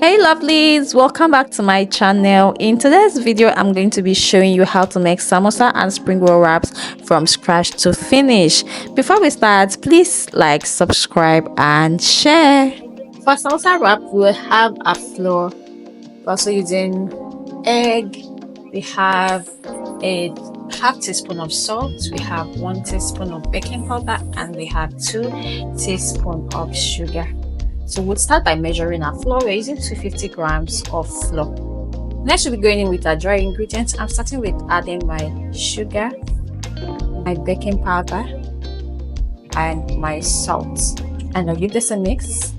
Hey lovelies, welcome back to my channel. In today's video I'm going to be showing you how to make samosa and spring roll wraps from scratch to finish. Before we start, please like, subscribe and share. For samosa wrap, we will have a flour. We're also using egg. We have a half teaspoon of salt, we have 1 teaspoon of baking powder, and we have 2 teaspoons of sugar. So we'll start by measuring our flour. We're using 250 grams of flour. Next, we'll be going in with our dry ingredients. I'm starting with adding my sugar, my baking powder, and my salt. And I'll give this a mix.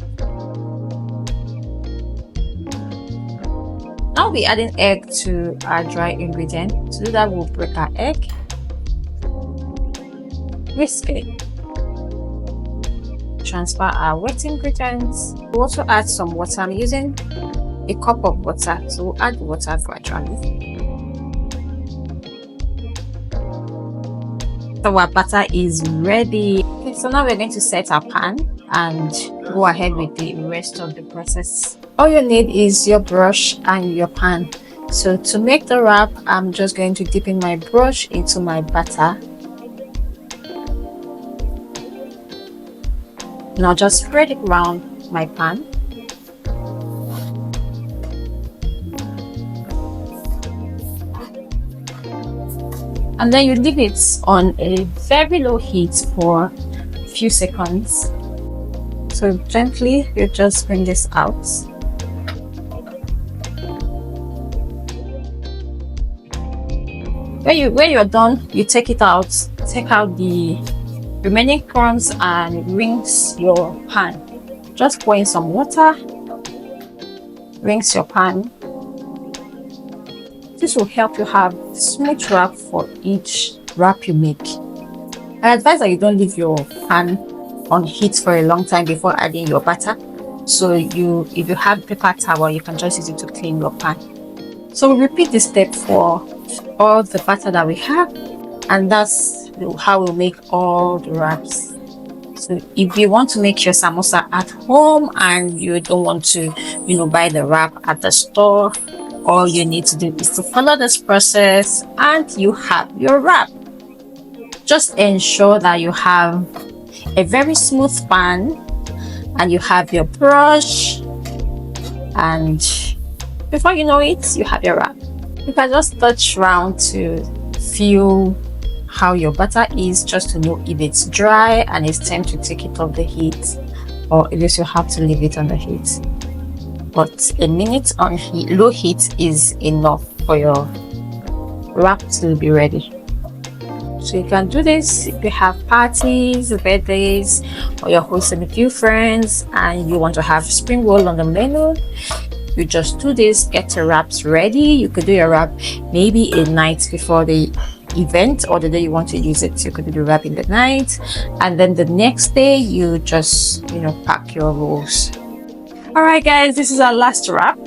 Now we'll be adding egg to our dry ingredient. To do that, we'll break our egg, whisk it, transfer our wet ingredients. We'll also add some water. I'm using a cup of water, so we'll add water gradually. So our batter is ready. Okay, so now we're going to set our pan and go ahead with the rest of the process. All you need is your brush and your pan. So to make the wrap, I'm just going to dip in my brush into my batter. Now just spread it around my pan. And then you leave it on a very low heat for a few seconds. So gently you just bring this out. When you're done, you take it out, take out the remaining crumbs and rinse your pan. Just pour in some water, rinse your pan. This will help you have smooth wrap for each wrap you make. I advise that you don't leave your pan on heat for a long time before adding your batter. So if you have paper towel, you can just use it to clean your pan. So we repeat this step for all the batter that we have, and that's how we'll make all the wraps. So if you want to make your samosa at home and you don't want to buy the wrap at the store, all you need to do is to follow this process and you have your wrap. Just ensure that you have a very smooth pan and you have your brush, and before you know it, you have your wrap. You can just touch around to feel how your batter is, just to know if it's dry and it's time to take it off the heat, or at least you have to leave it on the heat. But a minute on low heat is enough for your wrap to be ready. So you can do this if you have parties, birthdays, or you're hosting a few friends and you want to have spring roll on the menu. You just do this, get your wraps ready. You could do your wrap maybe a night before the event or the day you want to use it. You could do the wrap in the night, and then the next day you just pack your rolls. All right guys, this is our last wrap.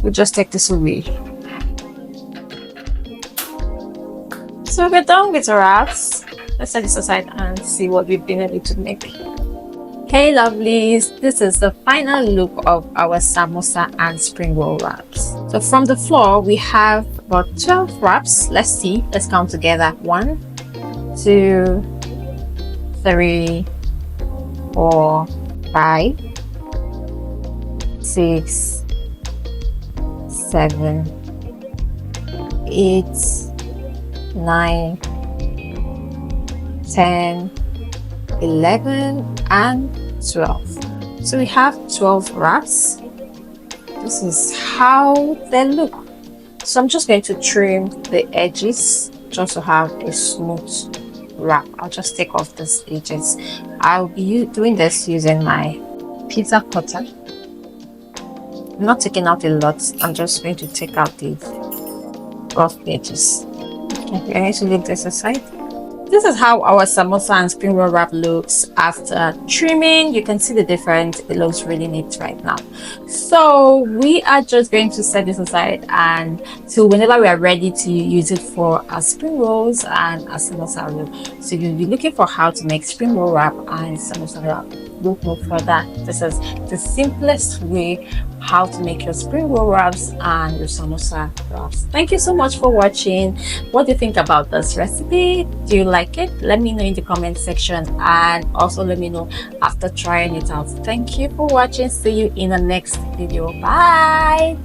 We'll just take this away. So we're done with the wraps. Let's set this aside and see what we've been able to make. Hey lovelies, this is the final look of our samosa and spring roll wraps. So from the floor we have about 12 wraps. Let's count together. 1, 2, 3, 4, 5, 6, 7, 8, 9, 10, 11 and 12. So we have 12 wraps. This is how they look. So I'm just going to trim the edges just to have a smooth wrap. I'll just take off these edges. I'll be doing this using my pizza cutter. I'm not taking out a lot. I'm just going to take out the rough edges. Okay, we're going to leave this aside. This is how our samosa and spring roll wrap looks after trimming. You can see the difference. It looks really neat right now. So we are just going to set this aside and till whenever we are ready to use it for our spring rolls and our samosa roll. So you'll be looking for how to make spring roll wrap and samosa wrap. look no further. This is the simplest way how to make your spring roll wraps and your samosa wraps. Thank you so much for watching. What do you think about this recipe? Do you like it? Let me know in the comment section, and also let me know after trying it out. Thank you for watching. See you in the next video. Bye.